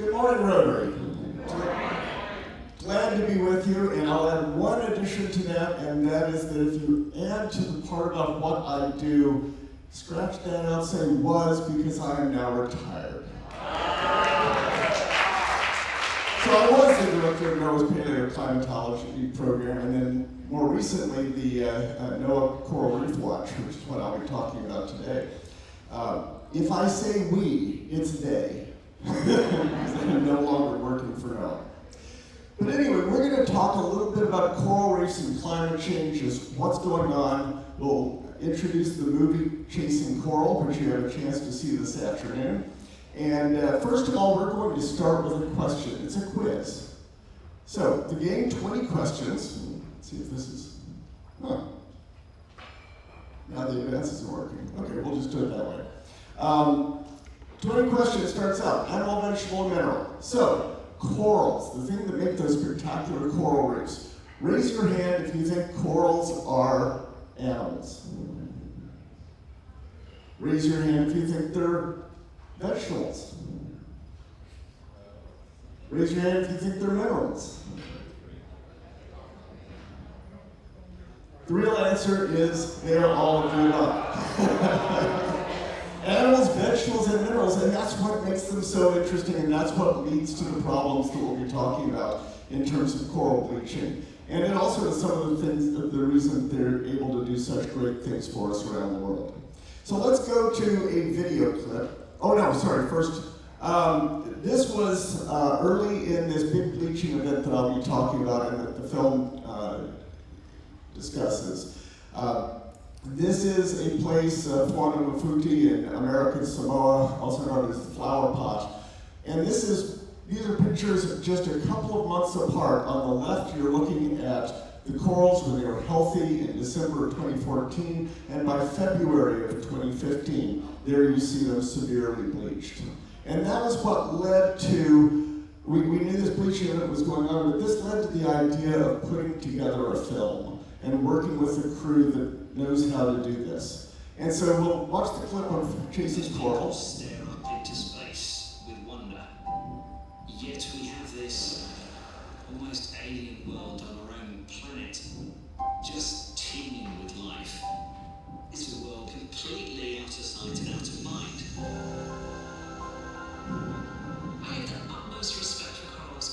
Good morning, Rotary. Glad to be with you, and I'll add one addition to that, and that is that if you add to the part about what I do, scratch that out, say was, because I am now retired. So I was the director of NOAA's paleoclimatology program, and then more recently the NOAA Coral Reef Watch, which is what I'll be talking about today. If I say we, it's they. I'm no longer working for NOAA. But anyway, we're going to talk a little bit about coral reefs and climate change, just what's going on. We'll introduce the movie Chasing Coral, which you have a chance to see this afternoon. And first of all, we're going to start with a question. It's a quiz. So, the game, 20 questions. Let's see if this is, now the advance isn't working. Okay, we'll just do it that way. 20 questions starts out, animal, vegetable, and mineral. So, corals, the thing that make those spectacular coral reefs. Raise your hand if you think corals are animals. Raise your hand if you think they're vegetables. Raise your hand if you think they're minerals. The real answer is they are all of the above. Animals, vegetables, and minerals, and that's what makes them so interesting, and that's what leads to the problems that we'll be talking about in terms of coral bleaching. And it also is some of the things, the reason they're able to do such great things for us around the world. So let's go to a video clip. Oh no, sorry, first, this was early in this big bleaching event that I'll be talking about and that the film discusses. This is a place, Fuanafuti in American Samoa, also known as the Flower Pot. And these are pictures just a couple of months apart. On the left, you're looking at the corals when they were healthy in December of 2014, and by February of 2015, there you see them severely bleached. And that is what led to, we knew this bleaching event was going on, but this led to the idea of putting together a film and working with a crew that knows how to do this. And so we'll watch the clip of Chasing Coral. Stare up into space with wonder. Yet we have this almost alien world on our own planet, just teeming with life. It's a world completely out of sight and out of mind. I have the utmost respect for corals.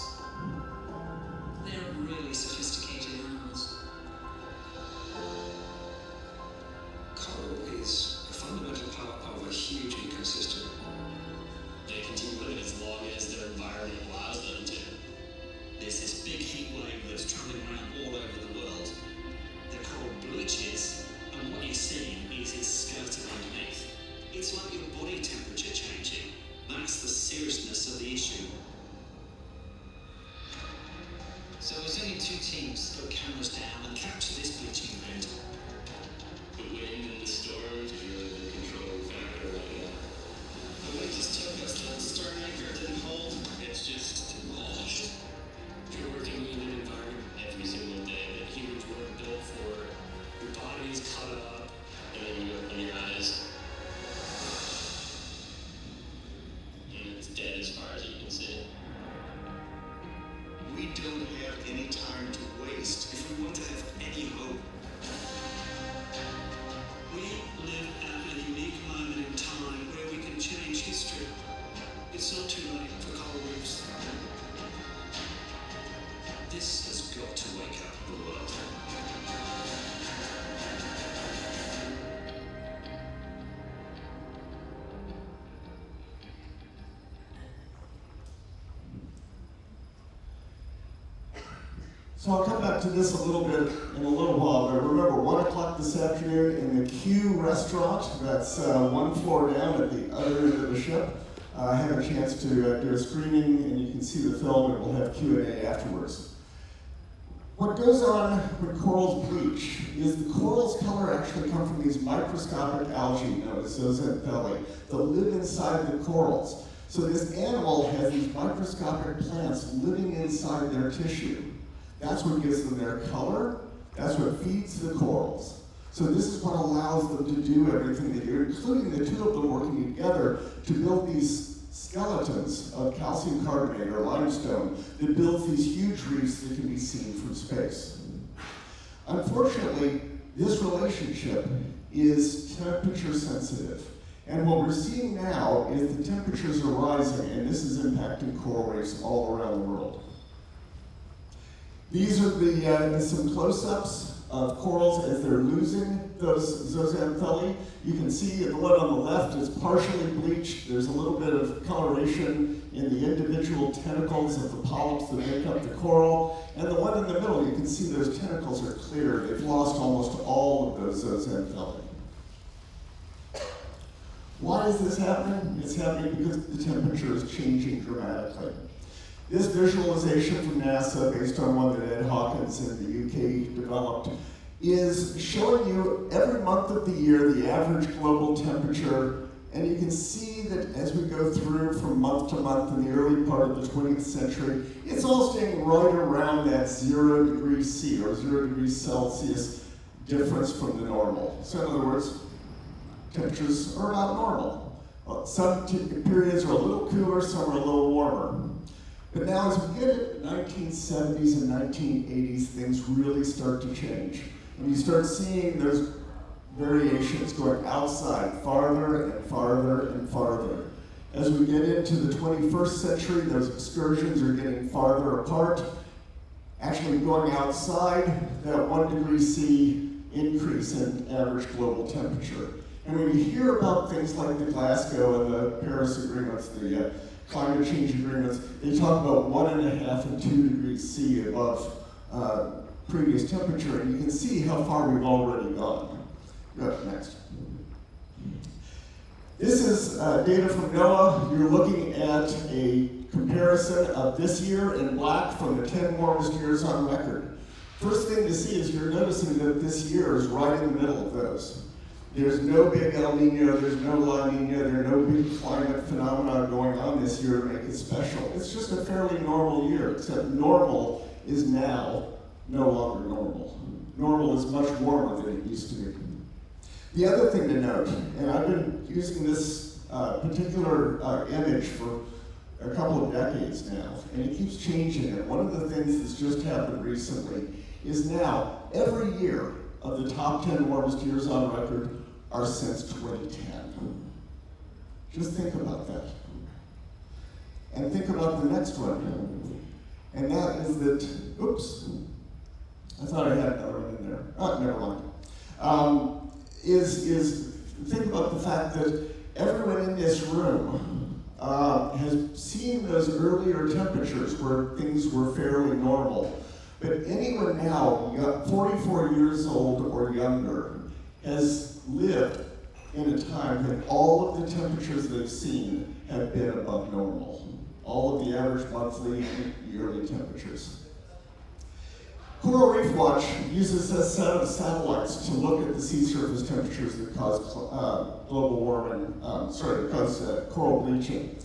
They're really sophisticated animals. Coral is a fundamental part of a huge ecosystem. They continue living as long as their environment allows them to. There's this big heat wave that's traveling around all over the world. The coral bleaches, and what you're seeing is it's skirting underneath. It's like your body temperature changing. That's the seriousness of the issue. So there's only two teams that put cameras down and capture this bleaching event. The wind and the storms are really the controlling factor right now. The wind just took us to the stern anchor, didn't hold. It's just lost. You're working in an environment every single day that humans weren't built for. Your body's cut up, and then you open your eyes. And it's dead as far as you can see. We don't have any time to waste if we want to have any hope. We live at a unique moment in time where we can change history. It's not too late for coral reefs. This has got to wake up the world. So I'll come back to this a little bit in a little while, but remember, 1 o'clock this afternoon in the Q restaurant, that's one floor down at the other end of the ship. I have a chance to do a screening, and you can see the film, and we'll have Q&A afterwards. What goes on when corals bleach is the coral's color actually come from these microscopic algae known as zooxanthellae that live inside the corals. So this animal has these microscopic plants living inside their tissue. That's what gives them their color. That's what feeds the corals. So this is what allows them to do everything they do, including the two of them working together to build these skeletons of calcium carbonate or limestone that builds these huge reefs that can be seen from space. Unfortunately, this relationship is temperature sensitive. And what we're seeing now is the temperatures are rising, and this is impacting coral reefs all around the world. These are some close-ups of corals as they're losing those zooxanthellae. You can see the one on the left is partially bleached. There's a little bit of coloration in the individual tentacles of the polyps that make up the coral. And the one in the middle, you can see those tentacles are clear. They've lost almost all of those zooxanthellae. Why is this happening? It's happening because the temperature is changing dramatically. This visualization from NASA, based on one that Ed Hawkins in the UK developed, is showing you every month of the year the average global temperature, and you can see that as we go through from month to month in the early part of the 20th century, it's all staying right around that 0 degrees C or 0 degrees Celsius difference from the normal. So in other words, temperatures are about normal. Well, some periods are a little cooler, some are a little warmer. But now as we get into the 1970s and 1980s, things really start to change. And you start seeing those variations going outside farther and farther and farther. As we get into the 21st century, those excursions are getting farther apart. Actually going outside, that 1 degree C increase in average global temperature. And when you hear about things like the Glasgow and the Paris agreements, the climate change agreements, they talk about 1.5 and 2 degrees C above previous temperature, and you can see how far we've already gone. Go next. This is data from NOAA. You're looking at a comparison of this year in black from the 10 warmest years on record. First thing to see is you're noticing that this year is right in the middle of those. There's no big El Nino, there's no La Nina, there are no big climate phenomena going on this year to make it special. It's just a fairly normal year, except normal is now no longer normal. Normal is much warmer than it used to be. The other thing to note, and I've been using this particular image for a couple of decades now, and it keeps changing. And one of the things that's just happened recently is now every year of the top 10 warmest years on record are since 2010. Just think about that. And think about the next one. And that is that, oops, I thought I had another one in there. Oh, never mind. Think about the fact that everyone in this room has seen those earlier temperatures where things were fairly normal. But anyone now, 44 years old or younger, has lived in a time when all of the temperatures they've seen have been above normal. All of the average monthly and yearly temperatures. Coral Reef Watch uses a set of satellites to look at the sea surface temperatures that cause global warming, cause coral bleaching.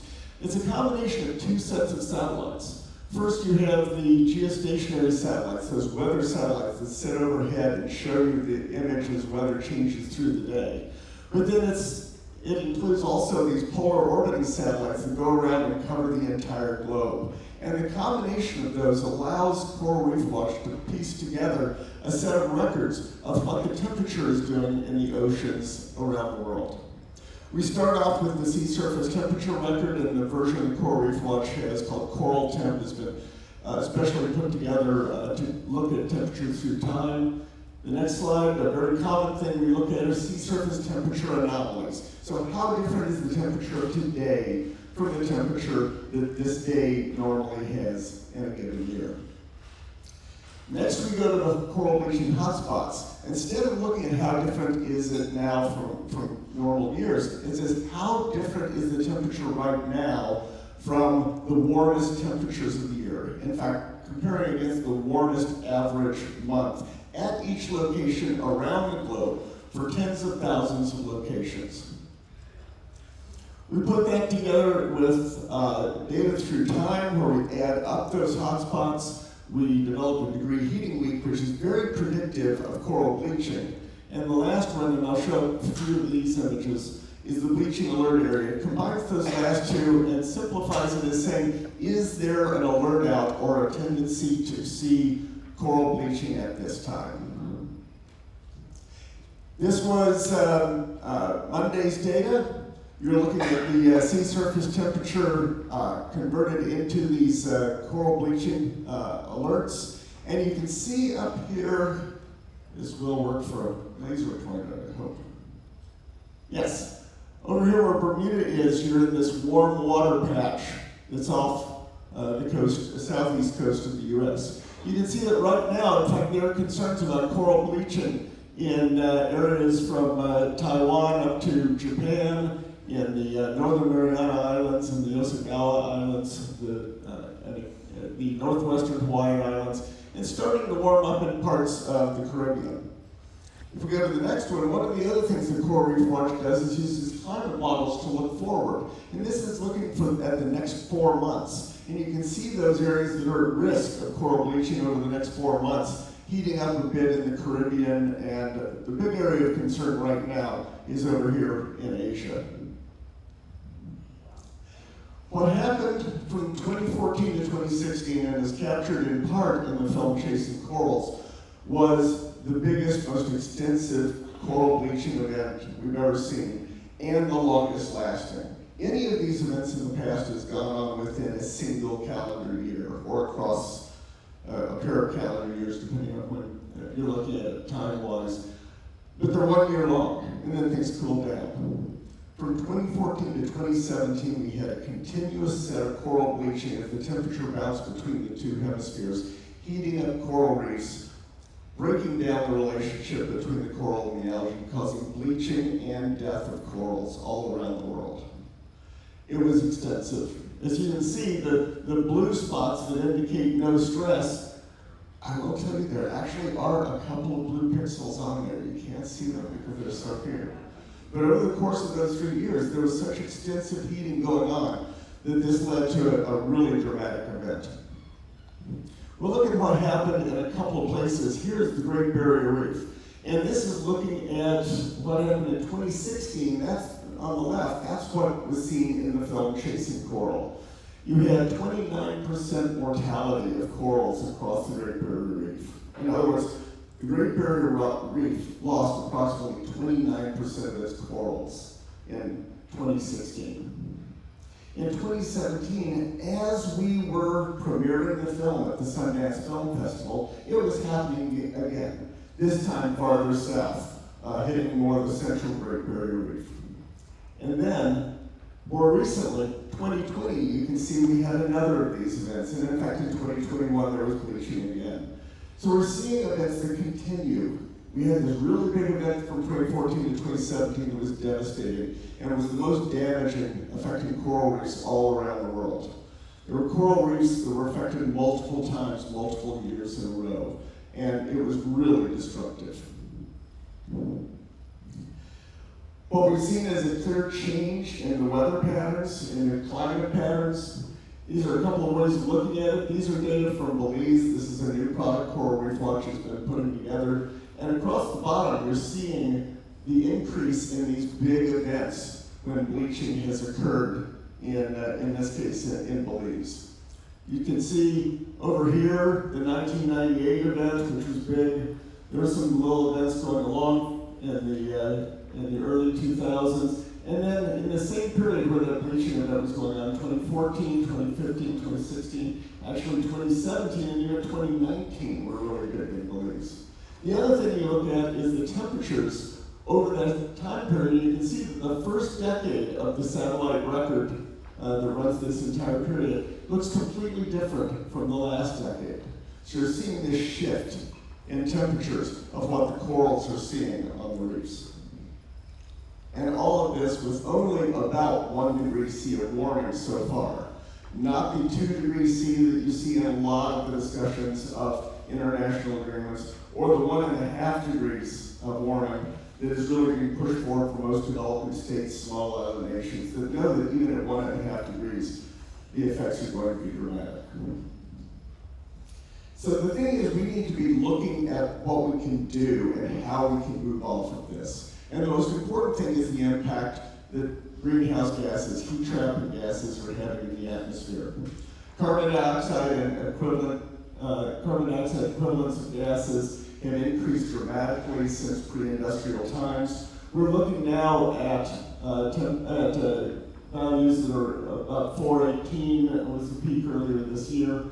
It's a combination of two sets of satellites. First, you have the geostationary satellites, those weather satellites that sit overhead and show you the image as weather changes through the day. But then it includes also these polar orbiting satellites that go around and cover the entire globe. And the combination of those allows Coral Reef Watch to piece together a set of records of what the temperature is doing in the oceans around the world. We start off with the sea surface temperature record, and the version the Coral Reef Watch has called Coral Temp has been especially put together to look at temperature through time. The next slide, a very common thing we look at is sea surface temperature anomalies. So how different is the temperature of today from the temperature that this day normally has in a given year? Next, we go to the coral bleaching hotspots. Instead of looking at how different is it now from normal years, it says how different is the temperature right now from the warmest temperatures of the year. In fact, comparing against the warmest average month at each location around the globe for tens of thousands of locations. We put that together with data through time where we add up those hotspots. We developed a degree heating week, which is very predictive of coral bleaching. And the last one, and I'll show a few of these images, is the bleaching alert area. It combines those last two and simplifies it as saying, is there an alert out or a tendency to see coral bleaching at this time? This was Monday's data. You're looking at the sea surface temperature converted into these coral bleaching alerts. And you can see up here, this will work for a laser pointer, I hope. Yes. Over here where Bermuda is, you're in this warm water patch that's off the coast, the southeast coast of the US. You can see that right now, in fact, there are concerns about coral bleaching in areas from Taiwan up to Japan, in the Northern Mariana Islands and the Osagawa Islands, the northwestern Hawaiian Islands, and starting to warm up in parts of the Caribbean. If we go to the next one of the other things that Coral Reef Watch does is uses climate models to look forward. And this is looking at the next 4 months. And you can see those areas that are at risk of coral bleaching over the next 4 months, heating up a bit in the Caribbean, and the big area of concern right now is over here in Asia. What happened from 2014 to 2016, and is captured in part in the film Chasing Corals, was the biggest, most extensive coral bleaching event we've ever seen, and the longest lasting. Any of these events in the past has gone on within a single calendar year, or across a pair of calendar years, depending on when you're looking at it time-wise. But they're 1 year long, and then things cool down. From 2014 to 2017, we had a continuous set of coral bleaching as the temperature bounced between the two hemispheres, heating up coral reefs, breaking down the relationship between the coral and the algae, causing bleaching and death of corals all around the world. It was extensive. As you can see, the blue spots that indicate no stress, I will tell you there actually are a couple of blue pixels on there. You can't see them because they're so here. But over the course of those 3 years, there was such extensive heating going on that this led to a really dramatic event. We'll look at what happened in a couple of places. Here's the Great Barrier Reef. And this is looking at what happened in 2016. That's on the left. That's what was seen in the film Chasing Coral. You had 29% mortality of corals across the Great Barrier Reef. In other words, the Great Barrier Reef lost approximately 29% of its corals in 2016. In 2017, as we were premiering the film at the Sundance Film Festival, it was happening again, this time farther south, hitting more of the central Great Barrier Reef. And then, more recently, 2020, you can see we had another of these events, and in fact in 2021 there was bleaching again. So we're seeing events that continue. We had this really big event from 2014 to 2017 that was devastating, and it was the most damaging, affecting coral reefs all around the world. There were coral reefs that were affected multiple times, multiple years in a row, and it was really destructive. What we've seen is a clear change in the weather patterns, in the climate patterns. These are a couple of ways of looking at it. These are data from Belize. This is a new product Coral Reef Watch has been putting together. And across the bottom, you're seeing the increase in these big events when bleaching has occurred, in this case, in Belize. You can see over here the 1998 event, which was big. There were some little events going along in the early 2000s. And then in the same period where that bleaching event was going on, 2014, 2015, 2016, actually 2017 and even 2019 were really big in Belize. The other thing you look at is the temperatures over that time period. You can see that the first decade of the satellite record that runs this entire period looks completely different from the last decade. So you're seeing this shift in temperatures of what the corals are seeing on the reefs. And all of this with only about 1 degree C of warming so far. Not the 2 degrees C that you see in a lot of the discussions of international agreements, or the 1.5 degrees of warming that is really being pushed forward for most developing states, small island nations, that know that even at 1.5 degrees, the effects are going to be dramatic. So the thing is, we need to be looking at what we can do and how we can move off of this. And the most important thing is the impact that greenhouse gases, heat trapping gases, are having in the atmosphere. Carbon dioxide equivalents of gases have increased dramatically since pre-industrial times. We're looking now at values that are about 418, that was the peak earlier this year.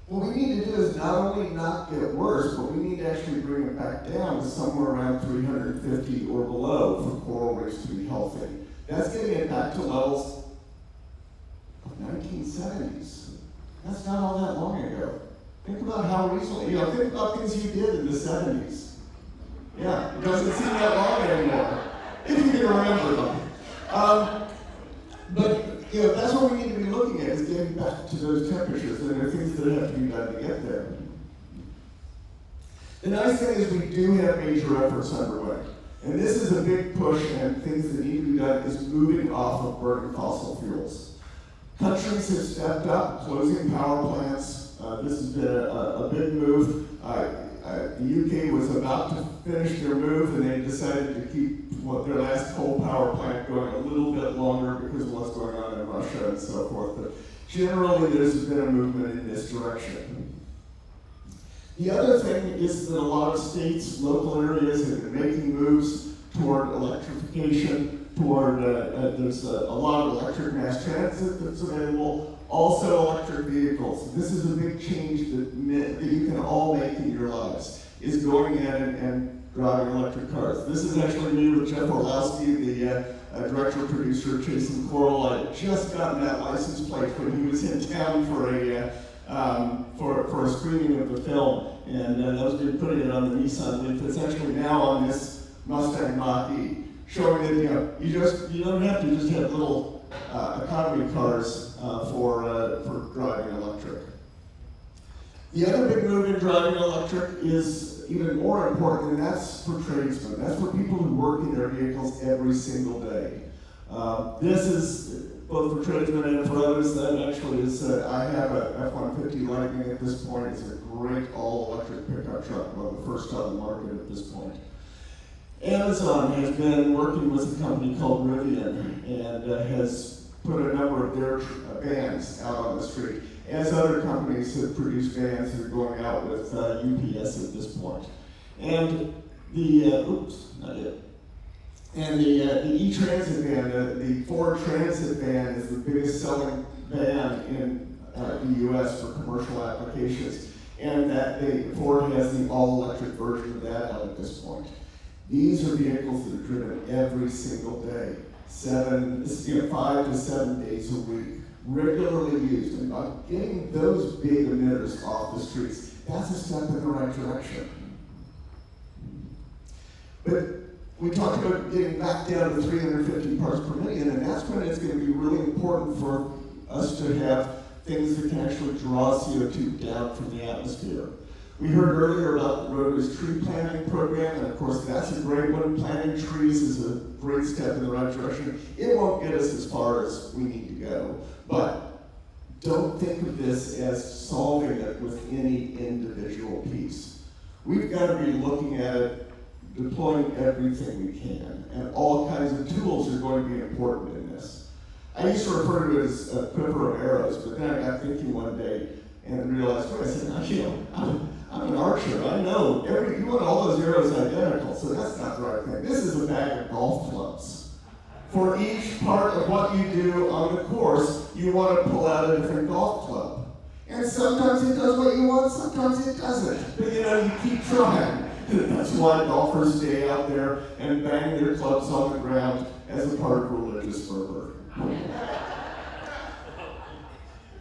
What we need to do is not only not get worse, but we need to actually bring it back down to somewhere around 350 or below for coral reefs to be healthy. That's getting it back to levels of 1970s. That's not all that long ago. Think about how recently, think about things you did in the 70s. Yeah, it doesn't seem that long anymore, if you can remember them. But that's what we need to be looking at, is getting back to those temperatures, and there are things that have to be done to get there. The nice thing is we do have major efforts underway. And this is a big push, and things that need to be done is moving off of burning fossil fuels. Countries have stepped up, closing power plants. This has been a big move. The UK was about to finish their move, and they decided to keep their last coal power plant going a little bit longer because of what's going on in Russia and so forth. But generally, there's been a movement in this direction. The other thing is that a lot of states, local areas have been making moves toward electrification, there's a lot of electric mass transit that's available, also electric vehicles. This is a big change that you can all make in your lives, is going in and driving electric cars. This is actually me with Jeff Orlowski, the director-producer of Chasing Coral. I had just gotten that license plate when he was in town for a screening of the film, and I was putting it on the Nissan Leaf. It's actually now on this Mustang Mach-E, showing that you don't have to just have little economy cars for driving electric. The other big move in driving electric is even more important, and that's for tradesmen. That's for people who work in their vehicles every single day. This is both for tradesmen and for others. That actually is, I have a F-150 Lightning at this point. It's a great all-electric pickup truck, one of the first on the market at this point. Amazon has been working with a company called Rivian and has put a number of their vans out on the street, as other companies have produced vans that are going out with UPS at this point. And the, And the E-Transit van, the Ford Transit van is the biggest selling van in the US for commercial applications. And Ford has the all-electric version of that out at this point. These are vehicles that are driven every single day, 5 to 7 days a week, regularly used. And by getting those big emitters off the streets, that's a step in the right direction. But we talked about getting back down to 350 parts per million, and that's when it's going to be really important for us to have things that can actually draw CO2 down from the atmosphere. We heard earlier about Rotary's tree planting program, and of course that's a great one. Planting trees is a great step in the right direction. It won't get us as far as we need to go, but don't think of this as solving it with any individual piece. We've got to be looking at it, deploying everything we can, and all kinds of tools are going to be important in this. I used to refer to it as a quiver of arrows, but then I got thinking one day and realized, wait, I said, I'm an archer. I know you want all those arrows identical, so that's not the right thing. This is a bag of golf clubs. For each part of what you do on the course, you want to pull out a different golf club. And sometimes it does what you want, sometimes it doesn't. But you keep trying. That's why golfers stay out there and bang their clubs on the ground as a part of religious fervor.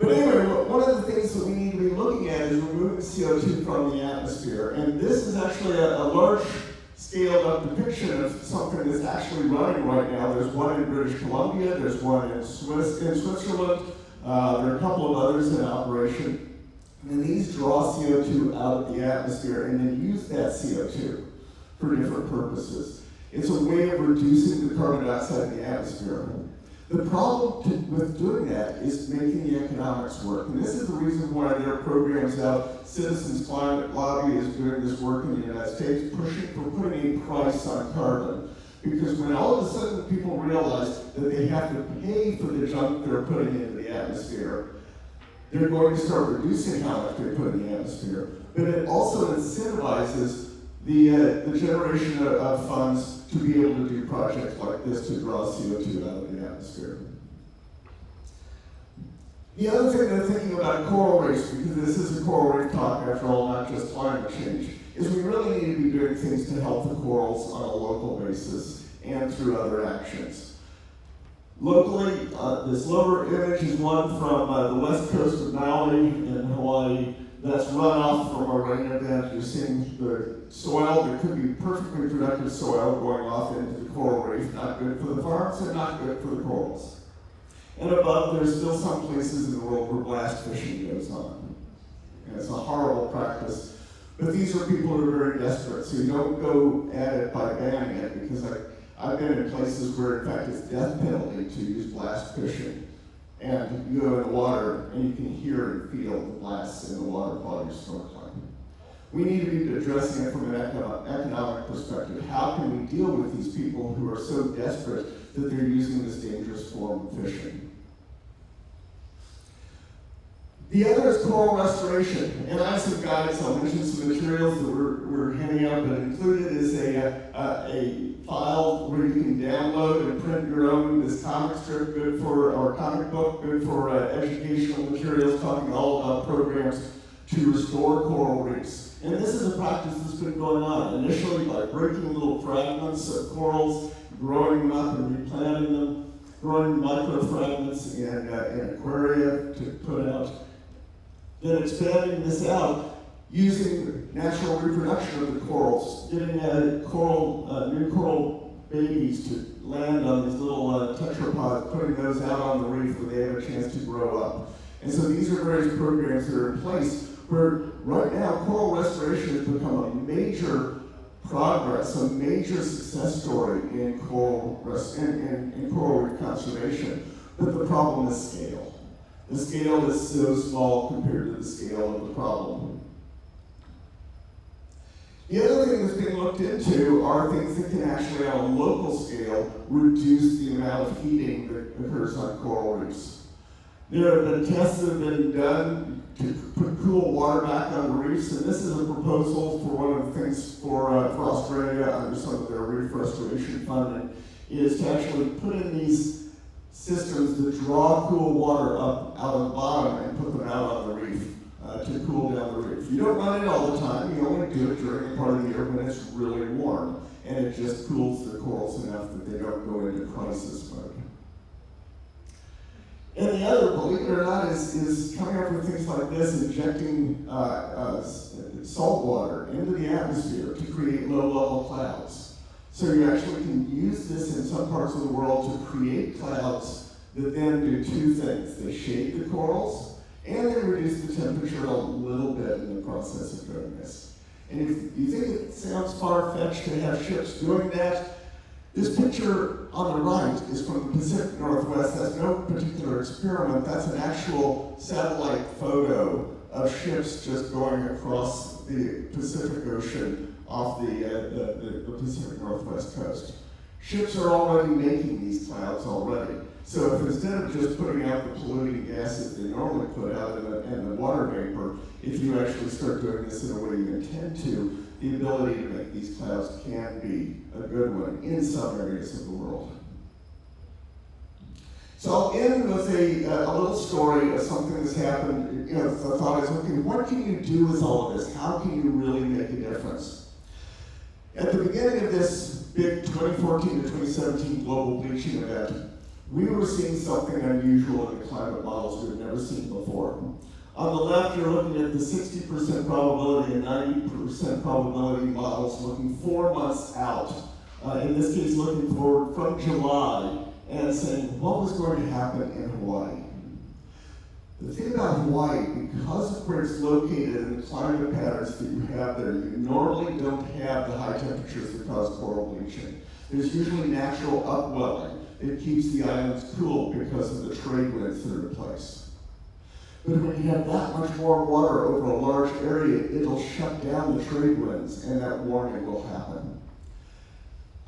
But anyway, one of the things that we need to be looking at is removing CO2 from the atmosphere. And this is actually a large scaled up depiction of something that's actually running right now. There's one in British Columbia, there's one in Switzerland, there are a couple of others in operation. And these draw CO2 out of the atmosphere and then use that CO2 for different purposes. It's a way of reducing the carbon dioxide in the atmosphere. The problem with doing that is making the economics work. And this is the reason why there are programs out. Citizens Climate Lobby is doing this work in the United States, pushing for putting a price on carbon. Because when all of a sudden people realize that they have to pay for the junk they're putting into the atmosphere, they're going to start reducing how much they put in the atmosphere. But it also incentivizes the generation of funds to be able to do projects like this to draw CO2 out of the atmosphere. The other thing that I'm thinking about coral reefs, because this is a coral reef talk after all, not just climate change, is we really need to be doing things to help the corals on a local basis and through other actions. Locally, this lower image is one from the west coast of Maui in Hawaii. That's runoff from a rain event. You're seeing the soil. There could be perfectly productive soil going off into the coral reef. Not good for the farms and not good for the corals. And above, there's still some places in the world where blast fishing goes on. And it's a horrible practice. But these are people who are very desperate, so you don't go at it by banning it, because I've been in places where, in fact, it's death penalty to use blast fishing. And you go in the water, and you can hear and feel the blasts in the water while you're snorkeling. We need to be addressing it from an economic perspective. How can we deal with these people who are so desperate that they're using this dangerous form of fishing? The other is coral restoration, and I have some guides. I'll mention some materials that we're handing out, but included is a file where you can download and print your own, this comic strip, good for, or comic book, good for educational materials, talking all about programs to restore coral reefs. And this is a practice that's been going on, initially by breaking little fragments of corals, growing them up and replanting them, growing microfragments in aquaria to put out, then expanding this out using natural reproduction of the corals, getting new coral babies to land on these little tetrapods, putting those out on the reef where they have a chance to grow up. And so these are various programs that are in place where right now coral restoration has become a major progress, a major success story in coral reef conservation. But the problem is scale. The scale is so small compared to the scale of the problem. The other thing that's being looked into are things that can actually, on a local scale, reduce the amount of heating that occurs on coral reefs. There have been tests that have been done to put cool water back on the reefs, and this is a proposal for one of the things for Australia under some of their reef restoration funding, is to actually put in these systems that draw cool water up out of the bottom and put them out on the reef to cool down the reef. You don't run it all the time, you only do it during the part of the year when it's really warm, and it just cools the corals enough that they don't go into crisis mode. And the other, believe it or not, is coming up with things like this, injecting salt water into the atmosphere to create low-level clouds. So you actually can use this in some parts of the world to create clouds that then do two things. They shade the corals, and they reduce the temperature a little bit in the process of doing this. And if you think it sounds far-fetched to have ships doing that, this picture on the right is from the Pacific Northwest. That's no particular experiment. That's an actual satellite photo of ships just going across the Pacific Ocean off the Pacific Northwest coast. Ships are already making these clouds already. So if instead of just putting out the polluting gases they normally put out in the water vapor, if you actually start doing this in a way you intend to, the ability to make these clouds can be a good one in some areas of the world. So I'll end with a little story of something that's happened. The thought is, okay, what can you do with all of this? How can you really make a difference? At the beginning of this big 2014 to 2017 global bleaching event, we were seeing something unusual in the climate models we've never seen before. On the left, you're looking at the 60% probability and 90% probability models looking 4 months out. In this case, looking forward from July and saying what was going to happen in Hawaii. The thing about Hawaii, because of where it's located and the climate patterns that you have there, you normally don't have the high temperatures that cause coral bleaching. There's usually natural upwelling that keeps the islands cool because of the trade winds that are in place. But when you have that much more water over a large area, it'll shut down the trade winds and that warming will happen.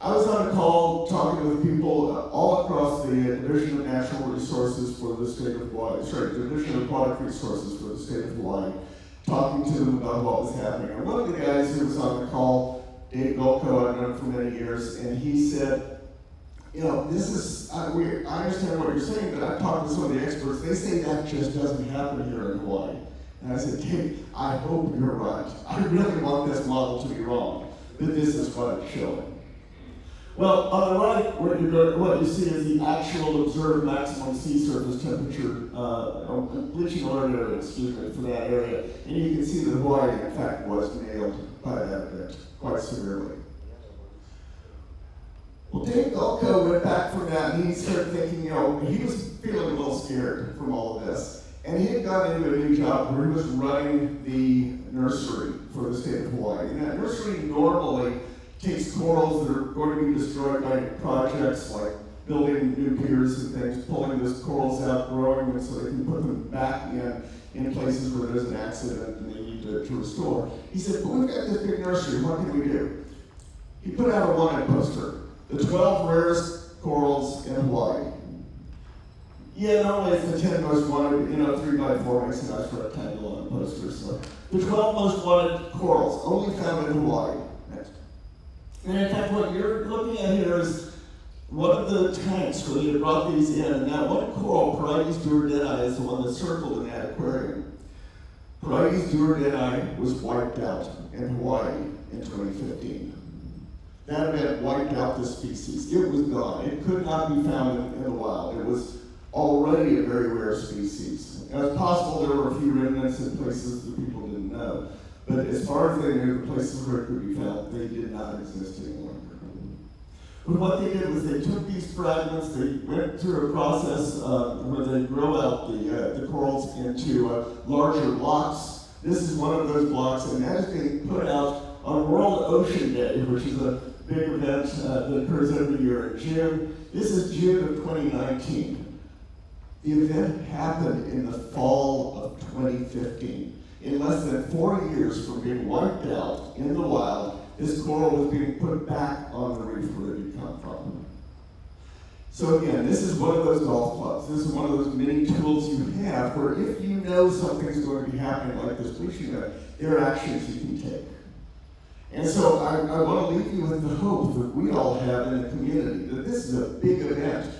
I was on a call talking with people all across the Division of Natural Resources for the state of Hawaii, Division of Aquatic Resources for the state of Hawaii, talking to them about what was happening. And one of the guys who was on the call, Dave Golko, I've known for many years, and he said, you know, this is, I understand what you're saying, but I've talked to some of the experts, they say that just doesn't happen here in Hawaii. And I said, Dave, I hope you're right. I really want this model to be wrong, but this is what it's showing. Well, on the right, what you see is the actual observed maximum sea surface temperature, bleaching alert area, for that area. And you can see that Hawaii, in fact, was nailed by that event quite severely. Well, Dave Golko went back from that and he started thinking, you know, he was feeling a little scared from all of this. And he had got into a new job where he was running the nursery for the state of Hawaii. And that nursery normally takes corals that are going to be destroyed by projects like building new piers and things, pulling those corals out, growing them so they can put them back in places where there's an accident and they need to restore. He said, well, we've got this big nursery, what can we do? He put out a wanted poster, the 12 rarest corals in Hawaii. Yeah, normally it's the 10 most wanted, 3x4 makes a nice rectangle on a poster, so. The 12 most wanted corals, only found in Hawaii. And in fact, what you're looking at here is one of the tanks where they brought these in. And that one coral, Parietes duodenii, is the one that's circled in that aquarium. Parietes duodenii was wiped out in Hawaii in 2015. That event wiped out the species. It was gone. It could not be found in the wild. It was already a very rare species. Now, it's possible there were a few remnants in places that people didn't know. But as far as they knew, the places where it could be found, they did not exist any longer. But what they did was they took these fragments, they went through a process where they grow out the corals into larger blocks. This is one of those blocks, and that is being put out on World Ocean Day, which is a big event that occurs every year in June. This is June of 2019. The event happened in the fall of 2015. In less than 4 years from being wiped out in the wild, this coral was being put back on the reef where it had come from. So again, this is one of those golf clubs. This is one of those many tools you have where if you know something's going to be happening like this bleaching event, there are actions you can take. And so I want to leave you with the hope that we all have in the community, that this is a big event.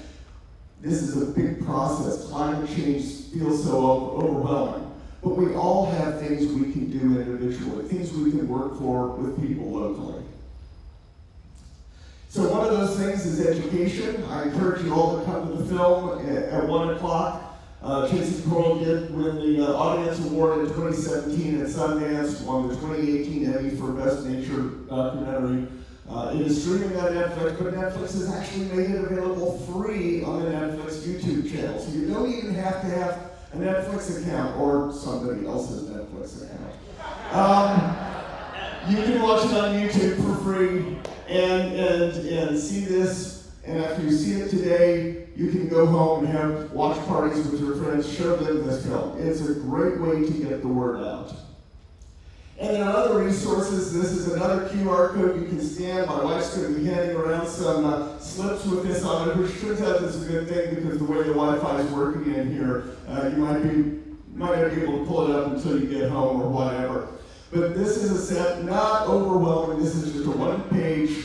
This is a big process. Climate change feels so overwhelming. But we all have things we can do individually, things we can work for with people locally. So one of those things is education. I encourage you all to come to the film at 1 o'clock. Chasing Coral did win the Audience Award in 2017 at Sundance, won the 2018 Emmy for Best Nature Documentary. It is streaming on Netflix, but Netflix has actually made it available free on the Netflix YouTube channel. So you don't even have to have a Netflix account or somebody else's Netflix account. You can watch it on YouTube for free and see this. And after you see it today, you can go home and have watch parties with your friends, show them this film. It's a great way to get the word out. And there are other resources. This is another QR code you can scan. My wife's going to be handing around some slips with this on it, which turns out is a good thing because the way the Wi-Fi is working in here, you might not be able to pull it up until you get home or whatever. But this is a set, not overwhelming. This is just a one-page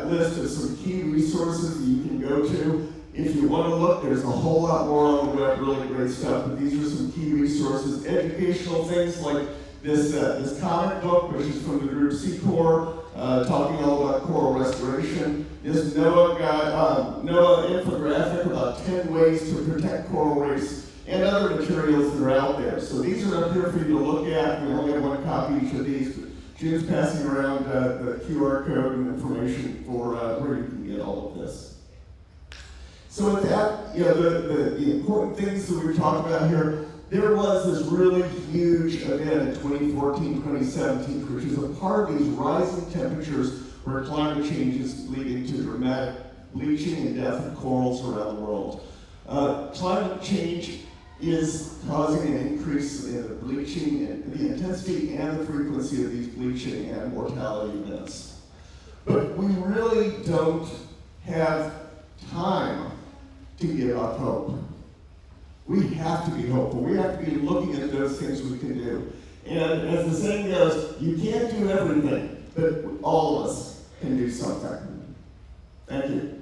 list of some key resources that you can go to. If you want to look, there's a whole lot more on the web, really great stuff. But these are some key resources, educational things like this comic book, which is from the group Sea Corps, talking all about coral restoration. This NOAA infographic about 10 ways to protect coral reefs, and other materials that are out there. So these are up here for you to look at. We only have one copy each of these, but June's passing around the QR code and information for where you can get all of this. So with that, the important things that we've talked about here, there was this really huge event in 2014, 2017, which is a part of these rising temperatures where climate change is leading to dramatic bleaching and death of corals around the world. Climate change is causing an increase in the bleaching, and the intensity and the frequency of these bleaching and mortality events. But we really don't have time to give up hope. We have to be hopeful. We have to be looking at those things we can do. And as the saying goes, you can't do everything, but all of us can do something. Thank you.